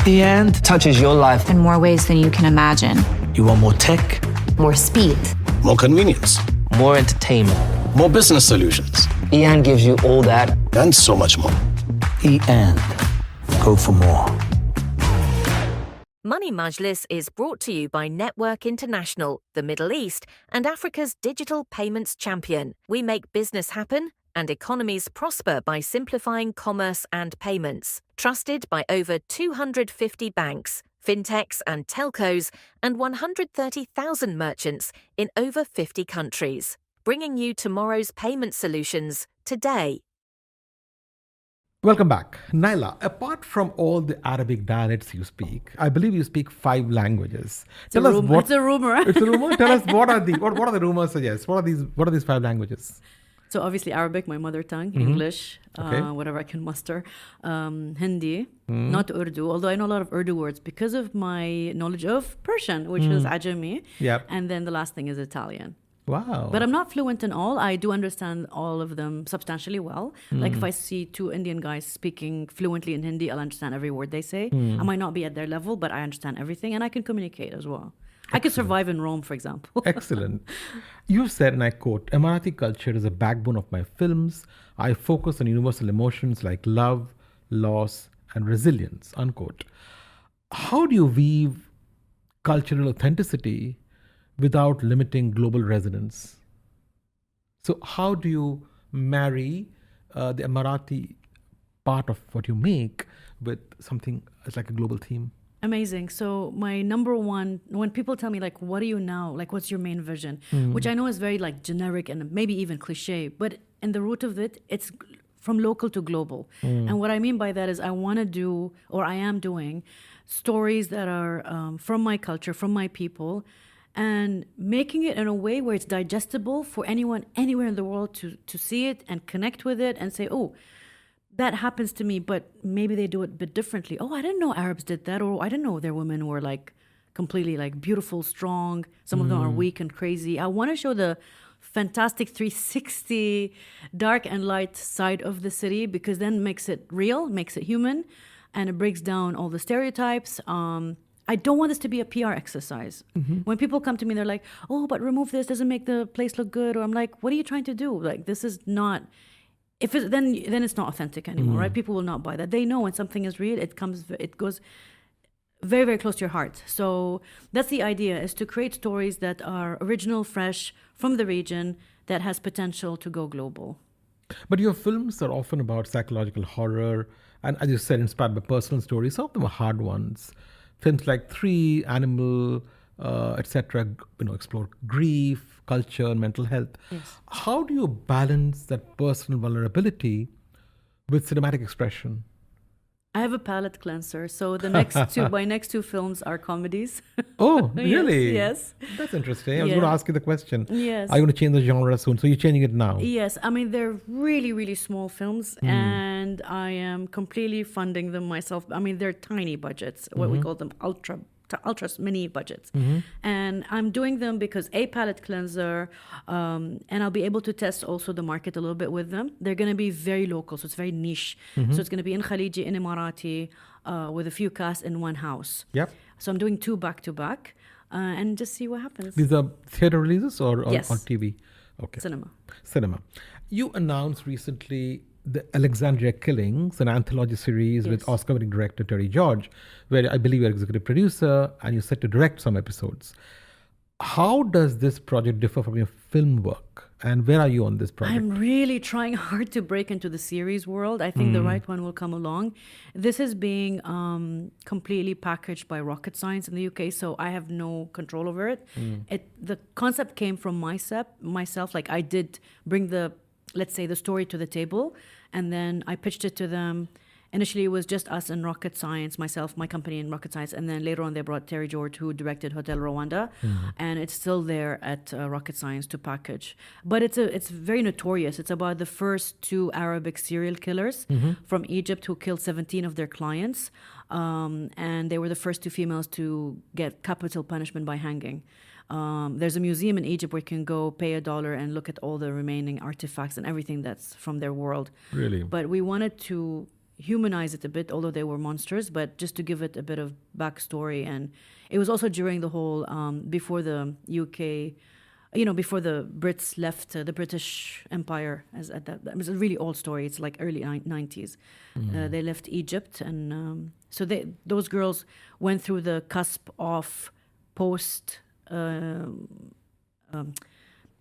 EAN touches your life in more ways than you can imagine. You want more tech, more speed, more convenience, more entertainment, more business solutions. EAN gives you all that and so much more. EAN. Go for more. Money Majlis is brought to you by Network International, the Middle East, and Africa's digital payments champion. We make business happen and economies prosper by simplifying commerce and payments. Trusted by over 250 banks, fintechs and telcos, and 130,000 merchants in over 50 countries. Bringing you tomorrow's payment solutions today. Welcome back. Nayla, apart from all the Arabic dialects you speak, I believe you speak 5 languages. It's a rumor. It's a rumor. It's a rumor? Tell us what are the rumors suggest? What are these 5 languages? So obviously Arabic, my mother tongue, English, whatever I can muster, Hindi, not Urdu, although I know a lot of Urdu words because of my knowledge of Persian, which is Ajami. Yep. And then the last thing is Italian. Wow. But I'm not fluent in all. I do understand all of them substantially well. Like if I see 2 Indian guys speaking fluently in Hindi, I'll understand every word they say. I might not be at their level, but I understand everything and I can communicate as well. I could survive in Rome, for example. Excellent. You said, and I quote, Emirati culture is a backbone of my films. I focus on universal emotions like love, loss, and resilience, unquote. How do you weave cultural authenticity without limiting global resonance? So how do you marry the Emirati part of what you make with something as like a global theme? Amazing. So my number one, when people tell me like, what do you now? Like, what's your main vision? Which I know is very like generic and maybe even cliche, but in the root of it, it's from local to global. And what I mean by that is I want to do, or I am doing, stories that are from my culture, from my people, and making it in a way where it's digestible for anyone anywhere in the world to see it and connect with it and say, oh, that happens to me, but maybe they do it a bit differently. Oh, I didn't know Arabs did that, or I didn't know their women were like completely like beautiful, strong. Some of them are weak and crazy. I want to show the fantastic 360 dark and light side of the city because then makes it real, makes it human, and it breaks down all the stereotypes. I don't want this to be a PR exercise. When people come to me, they're like, oh, but remove this, doesn't make the place look good. Or I'm like, what are you trying to do? Like, this is not, if it, then it's not authentic anymore, right? People will not buy that. They know when something is real, it goes very, very close to your heart. So that's the idea, is to create stories that are original, fresh, from the region, that has potential to go global. But your films are often about psychological horror, and as you said, inspired by personal stories. Some of them are hard ones. Films like 3, Animal, etc., explore grief, culture, mental health. Yes. How do you balance that personal vulnerability with cinematic expression? I have a palate cleanser, so my next two films are comedies. Oh, really? Yes. That's interesting. I was going to ask you the question. Yes. Are you going to change the genre soon? So you're changing it now? Yes. I mean, they're really, really small films, and I am completely funding them myself. I mean, they're tiny budgets, what we call them ultra mini budgets. And I'm doing them because palate cleanser, and I'll be able to test also the market a little bit with them. They're going to be very local, so it's very niche. So it's going to be in Khaliji, in Emirati, with a few casts in one house. Yep. So I'm doing 2 back-to-back, and just see what happens. These are theater releases or Yes. on TV? Okay. Cinema. You announced recently the Alexandria Killings, an anthology series with Oscar-winning director Terry George, where I believe you're executive producer and you're set to direct some episodes. How does this project differ from your film work? And where are you on this project? I'm really trying hard to break into the series world. I think the right one will come along. This is being completely packaged by Rocket Science in the UK, so I have no control over it. The concept came from myself. Like, I did bring the story to the table, and then I pitched it to them. Initially, it was just us and Rocket Science, myself, my company, and Rocket Science. And then later on, they brought Terry George, who directed Hotel Rwanda. And it's still there at Rocket Science to package. But it's very notorious. It's about the first 2 Arabic serial killers from Egypt who killed 17 of their clients. And they were the first 2 females to get capital punishment by hanging. There's a museum in Egypt where you can go pay $1 and look at all the remaining artifacts and everything that's from their world. Really? But we wanted to humanize it a bit, although they were monsters, but just to give it a bit of backstory. And it was also during the whole, before the UK, before the Brits left the British Empire. It was a really old story. It's like early 90s. They left Egypt, and so those girls went through the cusp of post,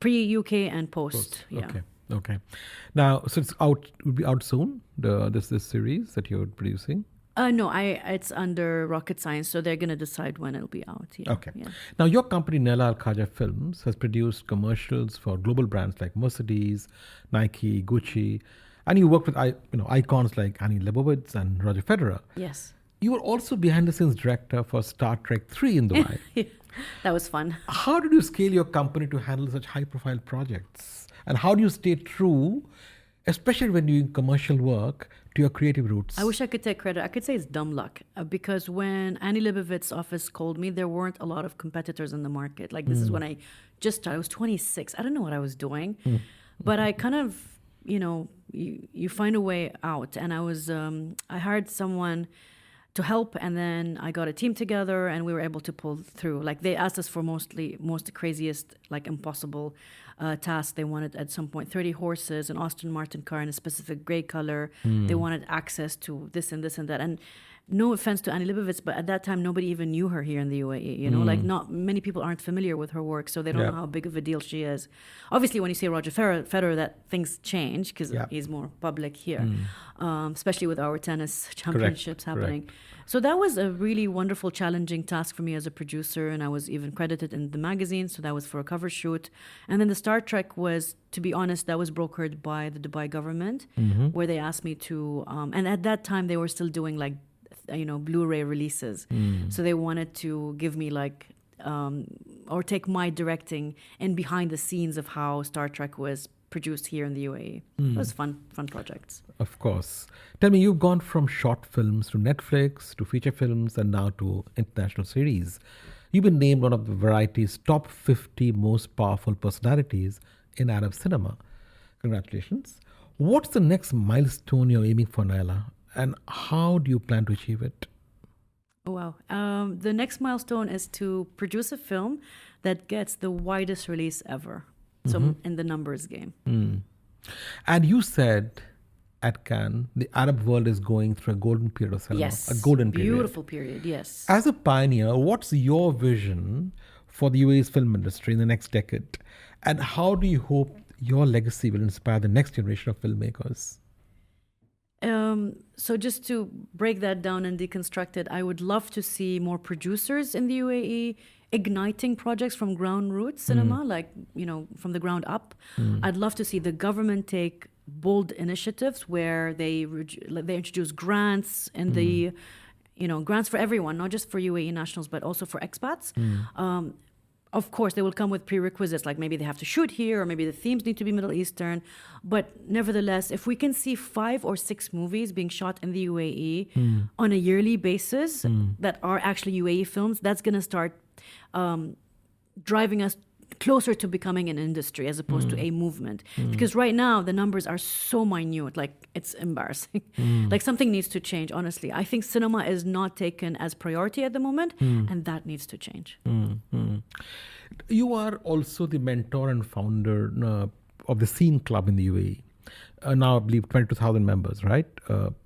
pre-UK and post. Yeah. Okay. Now, so it's out. Will be out soon. This series that you're producing. No, it's under Rocket Science, so they're gonna decide when it'll be out. Yeah. Okay. Yeah. Now, your company Nayla AlKhaja Films has produced commercials for global brands like Mercedes, Nike, Gucci, and you worked with icons like Annie Leibovitz and Roger Federer. Yes. You were also behind-the-scenes director for Star Trek 3 in Dubai. That was fun. How did you scale your company to handle such high-profile projects? And how do you stay true, especially when doing commercial work, to your creative roots? I wish I could take credit. I could say it's dumb luck, because when Annie Leibovitz's office called me, there weren't a lot of competitors in the market. Like, this is when I just started. I was 26. I don't know what I was doing, but I kind of, you find a way out. And I hired someone to help, and then I got a team together, and we were able to pull through. Like, they asked us for most craziest, like, impossible task. They wanted at some point 30 horses, an Aston Martin car in a specific gray color. They wanted access to this and this and that. And no offense to Annie Leibovitz, but at that time, nobody even knew her here in the UAE. Like, not many people aren't familiar with her work, so they don't know how big of a deal she is. Obviously, when you see Roger Federer, that things change because he's more public here, especially with our tennis championships happening. Correct. So that was a really wonderful, challenging task for me as a producer, and I was even credited in the magazine, so that was for a cover shoot. And then the Star Trek was, to be honest, that was brokered by the Dubai government, where they asked me to, and at that time they were still doing like, Blu-ray releases. So they wanted to give me like, or take my directing and behind the scenes of how Star Trek was produced here in the UAE. It was fun projects. Of course. Tell me, you've gone from short films to Netflix, to feature films, and now to international series. You've been named one of the Variety's top 50 most powerful personalities in Arab cinema. Congratulations. What's the next milestone you're aiming for, Nayla? And how do you plan to achieve it? Oh, wow. The next milestone is to produce a film that gets the widest release ever. So in the numbers game. And you said at Cannes, the Arab world is going through a golden period of cinema. Yes. A golden period. Beautiful period, yes. As a pioneer, what's your vision for the UAE's film industry in the next decade? And how do you hope your legacy will inspire the next generation of filmmakers? So just to break that down and deconstruct it, I would love to see more producers in the UAE igniting projects from ground roots cinema, like, from the ground up. I'd love to see the government take bold initiatives where they introduce grants and grants for everyone, not just for UAE nationals, but also for expats. Of course, they will come with prerequisites, like maybe they have to shoot here, or maybe the themes need to be Middle Eastern. But nevertheless, if we can see 5 or 6 movies being shot in the UAE on a yearly basis that are actually UAE films, that's going to start driving us closer to becoming an industry as opposed to a movement. Because right now, the numbers are so minute, like it's embarrassing. Like something needs to change, honestly. I think cinema is not taken as priority at the moment, and that needs to change. You are also the mentor and founder of the Scene Club in the UAE. Now, I believe 22,000 members, right?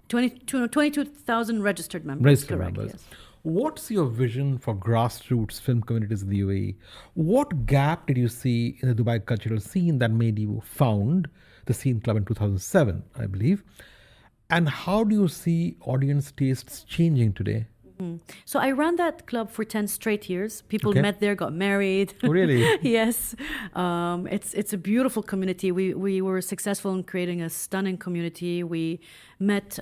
22,000 registered members. Registered correct, members. Yes. What's your vision for grassroots film communities in the UAE? What gap did you see in the Dubai cultural scene that made you found the Scene Club in 2007, I believe? And how do you see audience tastes changing today? So I ran that club for 10 straight years. People met there, got married. Oh, really? Yes. It's a beautiful community. We were successful in creating a stunning community. We met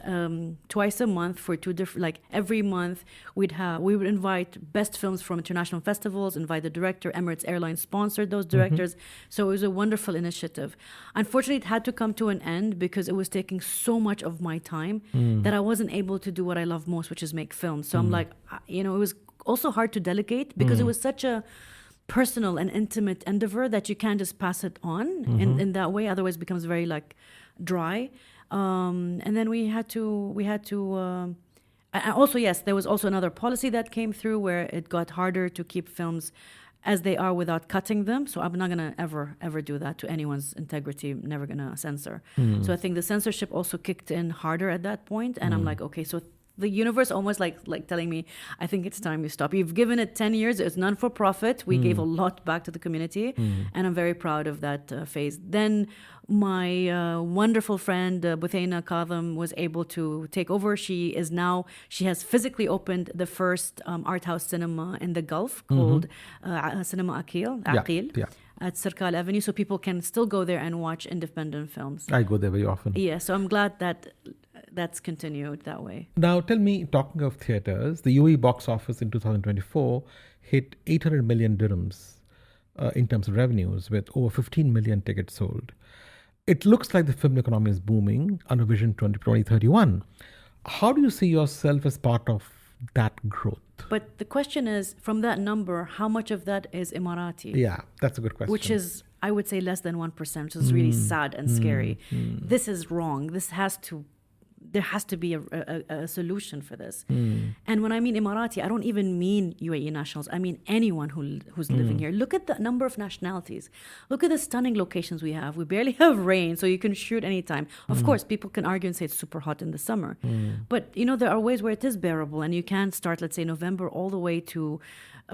twice a month for 2 different, like every month we would invite best films from international festivals, invite the director. Emirates Airlines sponsored those directors. So it was a wonderful initiative. Unfortunately, it had to come to an end because it was taking so much of my time that I wasn't able to do what I love most, which is make films. So I'm like, it was also hard to delegate because it was such a personal and intimate endeavor that you can't just pass it on in that way. Otherwise, it becomes very like dry. And then we had to. Also, yes, there was also another policy that came through where it got harder to keep films as they are without cutting them. So I'm not going to ever do that to anyone's integrity. I'm never going to censor. So I think the censorship also kicked in harder at that point. And I'm like, okay, so the universe almost like telling me, I think it's time you stop. You've given it 10 years. It's non for profit. We gave a lot back to the community. And I'm very proud of that phase. Then my wonderful friend, Buthayna Kadhim, was able to take over. She has physically opened the first art house cinema in the Gulf called Cinema Aqil. At Sirkal Avenue, so people can still go there and watch independent films. I go there very often. Yeah, so I'm glad that that's continued that way. Now, tell me, talking of theatres, the UAE box office in 2024 hit 800 million dirhams in terms of revenues, with over 15 million tickets sold. It looks like the film economy is booming under Vision 2031. How do you see yourself as part of that growth? But the question is, from that number, how much of that is Emirati? Yeah, that's a good question. Which is, I would say, less than 1%, which is really sad and scary. This is wrong. There has to be a solution for this. And when I mean Emirati, I don't even mean UAE nationals. I mean anyone who's living here. Look at the number of nationalities. Look at the stunning locations we have. We barely have rain, so you can shoot anytime. Of course, people can argue and say it's super hot in the summer. But, there are ways where it is bearable, and you can start, let's say, November all the way to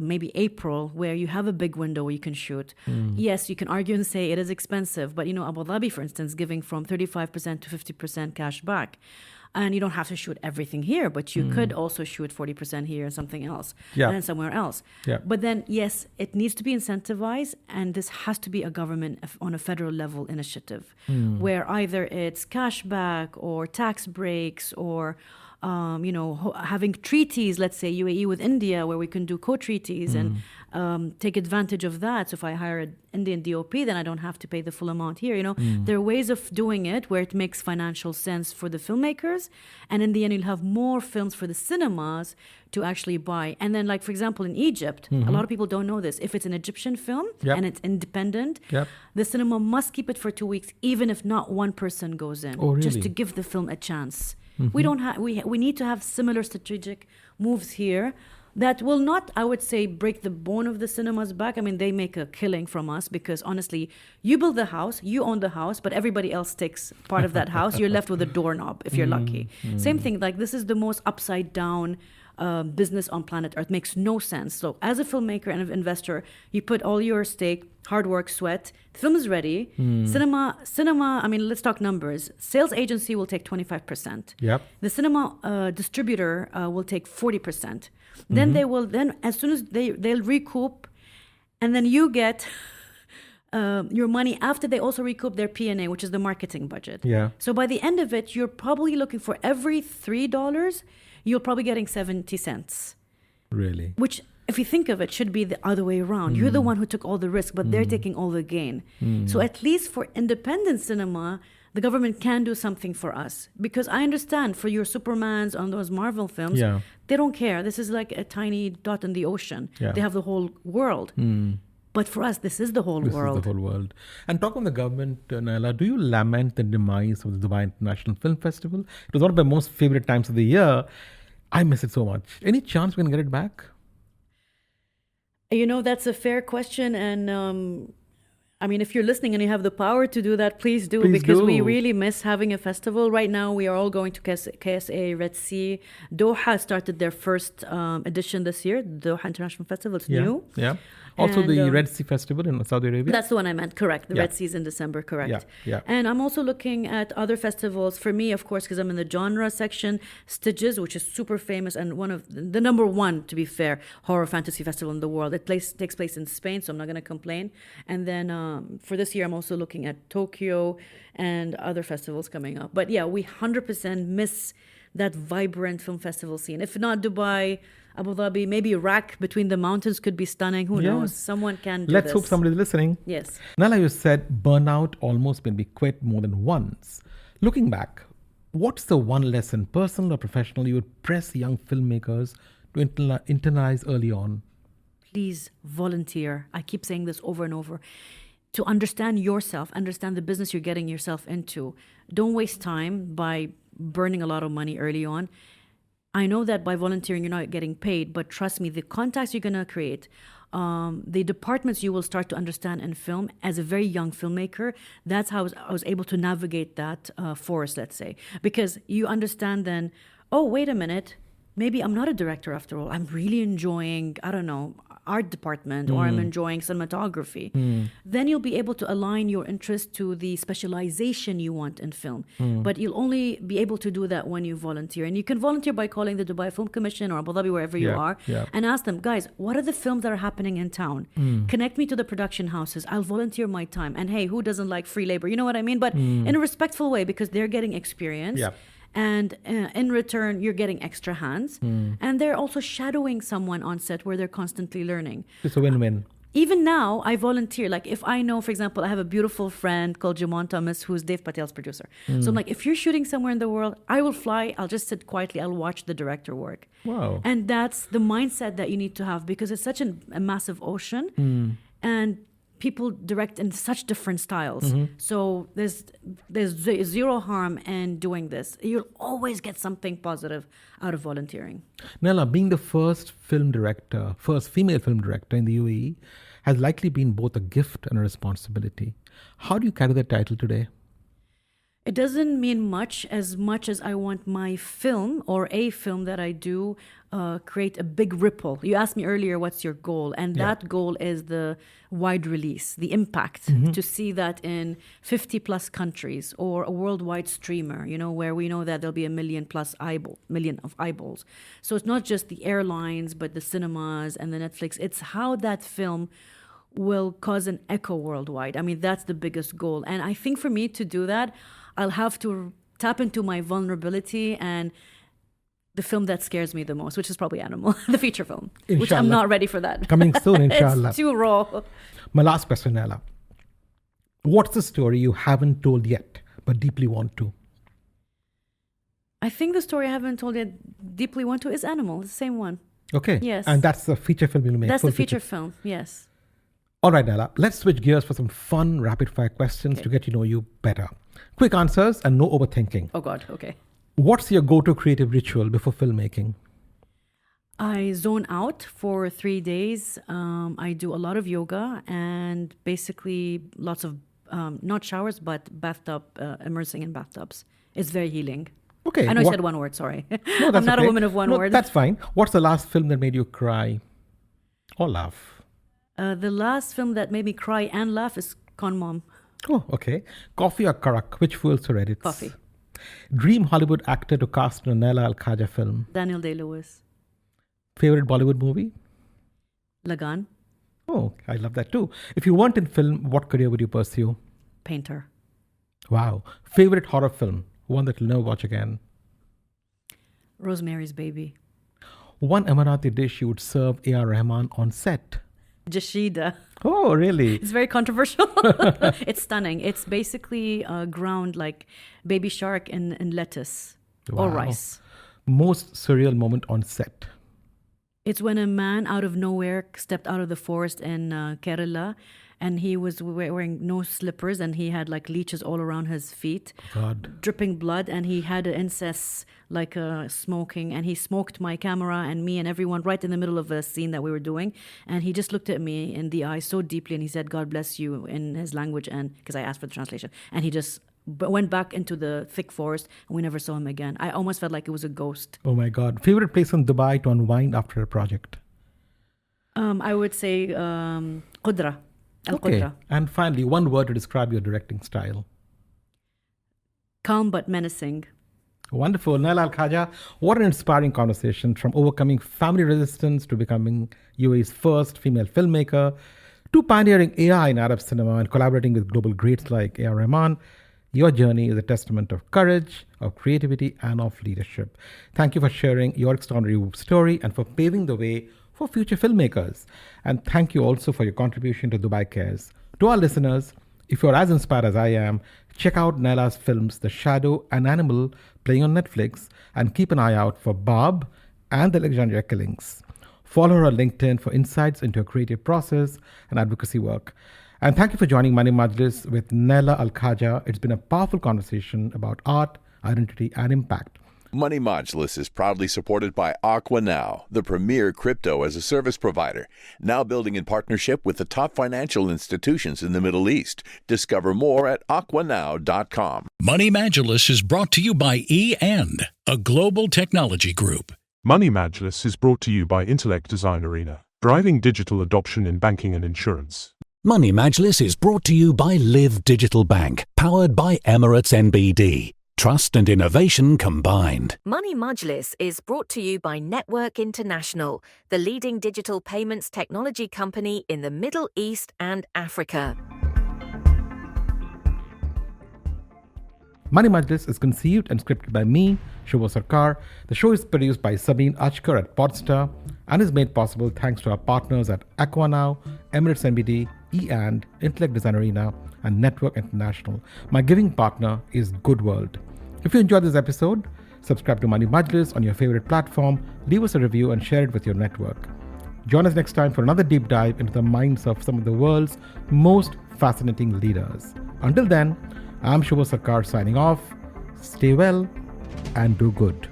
maybe April, where you have a big window where you can shoot. Yes, you can argue and say it is expensive, but Abu Dhabi, for instance, giving from 35% to 50% cash back. And you don't have to shoot everything here, but you could also shoot 40% here and something else, and then somewhere else. But then, yes, it needs to be incentivized, and this has to be a government on a federal level initiative, where either it's cashback or tax breaks or having treaties, let's say UAE with India, where we can do co-treaties and take advantage of that. So if I hire an Indian DOP, then I don't have to pay the full amount here. There are ways of doing it where it makes financial sense for the filmmakers. And in the end, you'll have more films for the cinemas to actually buy. And then, like, for example, in Egypt, a lot of people don't know this. If it's an Egyptian film and it's independent, the cinema must keep it for 2 weeks, even if not one person goes in, just to give the film a chance. We don't have. We need to have similar strategic moves here that will not, I would say, break the bone of the cinemas back. I mean, they make a killing from us because honestly, you build the house, you own the house, but everybody else takes part of that house. You're left with a doorknob if you're lucky. Same thing. Like, this is the most upside down business on planet Earth. Makes no sense. So as a filmmaker and an investor, you put all your stake, hard work, sweat. The film is ready. Cinema. I mean, let's talk numbers. Sales agency will take 25%. The cinema distributor will take 40%. Then they will. Then as soon as they'll recoup, and then you get your money after they also recoup their P&A, which is the marketing budget. Yeah. So by the end of it, you're probably looking for every $3, you're probably getting 70 cents. Really? Which, if you think of it, should be the other way around. You're the one who took all the risk, but they're taking all the gain. So at least for independent cinema, the government can do something for us. Because I understand for your Supermans on those Marvel films, they don't care. This is like a tiny dot in the ocean. Yeah. They have the whole world. But for us, this is the whole world. This is the whole world. And talking on the government, Nayla, do you lament the demise of the Dubai International Film Festival? It was one of my most favorite times of the year. I miss it so much. Any chance we can get it back? You know, that's a fair question. And I mean, if you're listening and you have the power to do that, please do. Because we really miss having a festival. Right now, we are all going to KSA, Red Sea. Doha started their first edition this year, Doha International Festival. It's new. Yeah. Also, the Red Sea Festival in Saudi Arabia. That's the one I meant, correct. The Red Sea is in December, correct. Yeah. And I'm also looking at other festivals. For me, of course, because I'm in the genre section, Stitches, which is super famous and one of the number one, to be fair, horror fantasy festival in the world. It takes place in Spain, so I'm not going to complain. And then for this year, I'm also looking at Tokyo and other festivals coming up. But yeah, we 100% miss that vibrant film festival scene. If not Dubai, Abu Dhabi, maybe Iraq between the mountains could be stunning. Who knows? Someone can do Let's this. hope somebody's listening. Yes. Nayla, you said burnout almost made me quit more than once. Looking back, what's the one lesson, personal or professional, you would press young filmmakers to internalize early on? Please volunteer. I keep saying this over and over. To understand yourself, understand the business you're getting yourself into. Don't waste time by burning a lot of money early on. I know that by volunteering, you're not getting paid, but trust me, the contacts you're going to create, the departments you will start to understand in film as a very young filmmaker, that's how I was able to navigate that forest, let's say. Because you understand then, oh, wait a minute, maybe I'm not a director after all. I'm really enjoying, I don't know, art department, or I'm enjoying cinematography. Then you'll be able to align your interest to the specialization you want in film. But you'll only be able to do that when you volunteer. And you can volunteer by calling the Dubai Film Commission or Abu Dhabi, wherever you are, and ask them, guys, what are the films that are happening in town? Connect me to the production houses. I'll volunteer my time. And hey, who doesn't like free labor? You know what I mean? But in a respectful way, because they're getting experience. And in return, you're getting extra hands. And they're also shadowing someone on set where they're constantly learning. It's a win-win. Even now, I volunteer. Like if I know, for example, I have a beautiful friend called Jamon Thomas, who's Dave Patel's producer. So I'm like, if you're shooting somewhere in the world, I will fly. I'll just sit quietly. I'll watch the director work. Wow. And that's the mindset that you need to have, because it's such a massive ocean. And people direct in such different styles. So there's zero harm in doing this. You'll always get something positive out of volunteering. Nayla, being the first female film director in the UAE has likely been both a gift and a responsibility. How do you carry that title today? It doesn't mean much as I want my film or a film that I do create a big ripple. You asked me earlier, what's your goal? And that goal is the wide release, the impact, to see that in 50 plus countries, or a worldwide streamer, where we know that there'll be 1 million of eyeballs. So it's not just the airlines, but the cinemas and the Netflix. It's how that film will cause an echo worldwide. I mean, that's the biggest goal. And I think for me to do that, I'll have to tap into my vulnerability and the film that scares me the most, which is probably Animal, the feature film, Inshallah. Which I'm not ready for that. Coming soon, inshallah. It's too raw. My last question, Nayla. What's the story you haven't told yet, but deeply want to? I think the story I haven't told yet, deeply want to, is Animal, the same one. Okay. Yes. And that's the feature film you'll make. That's the feature film, yes. All right, Nayla, let's switch gears for some fun rapid-fire questions to get to know you better. Quick answers and no overthinking. Oh, God, okay. What's your go-to creative ritual before filmmaking? I zone out for 3 days. I do a lot of yoga and basically lots of, not showers, but bathtub, immersing in bathtubs. It's very healing. Okay. I know I said one word, sorry. No, that's I'm not okay. a woman of one word. That's fine. What's the last film that made you cry or laugh? The last film that made me cry and laugh is Con Mom. Oh, okay. Coffee or karak? Which fuels to Reddit? Coffee. Dream Hollywood actor to cast in a Nayla Al Khaja film? Daniel Day-Lewis. Favorite Bollywood movie? Lagan. Oh, I love that too. If you weren't in film, what career would you pursue? Painter. Wow. Favorite horror film? One that you'll never watch again? Rosemary's Baby. One Emirati dish you would serve A.R. Rahman on set? Jashida. Oh, really? It's very controversial. It's stunning. It's basically ground like baby shark in lettuce or Wow. rice. Most surreal moment on set? It's when a man out of nowhere stepped out of the forest in Kerala, and he was wearing no slippers, and he had like leeches all around his feet, God. dripping blood, and he had an incest like smoking, and he smoked my camera and me and everyone right in the middle of a scene that we were doing, and he just looked at me in the eye so deeply, and he said, "God bless you," in his language, and because I asked for the translation, and he just went back into the thick forest, and we never saw him again. I almost felt like it was a ghost. Oh my God. Favorite place in Dubai to unwind after a project? I would say Qudra. Okay. And finally, one word to describe your directing style. Calm but menacing. Wonderful. Nayla Al Khaja, what an inspiring conversation, from overcoming family resistance to becoming UAE's first female filmmaker, to pioneering AI in Arab cinema and collaborating with global greats like A.R. Rahman. Your journey is a testament of courage, of creativity, and of leadership. Thank you for sharing your extraordinary story and for paving the way for future filmmakers. And thank you also for your contribution to Dubai Cares. To our listeners, if you're as inspired as I am, check out Nayla's films The Shadow and Animal playing on Netflix, and keep an eye out for Baab and the Alexandria Killings. Follow her on LinkedIn for insights into her creative process and advocacy work. And thank you for joining Money Majlis with Nayla Al Khaja. It's been a powerful conversation about art, identity, and impact. Money Majlis is proudly supported by Now, the premier crypto as a service provider, now building in partnership with the top financial institutions in the Middle East. Discover more at aquanow.com. Money Majlis is brought to you by E&, a global technology group. Money Majlis is brought to you by Intellect Design Arena, driving digital adoption in banking and insurance. Money Majlis is brought to you by Live Digital Bank, powered by Emirates NBD. Trust and innovation combined. Money Majlis is brought to you by Network International, the leading digital payments technology company in the Middle East and Africa. Money Majlis is conceived and scripted by me, Shubha Sarkar. The show is produced by Sabine Achkar at Podstar and is made possible thanks to our partners at Aquanow, Emirates NBD, E&, Intellect Design Arena, and Network International. My giving partner is Good World. If you enjoyed this episode, subscribe to Money Majlis on your favorite platform, leave us a review, and share it with your network. Join us next time for another deep dive into the minds of some of the world's most fascinating leaders. Until then, I'm Shubha Sarkar signing off. Stay well and do good.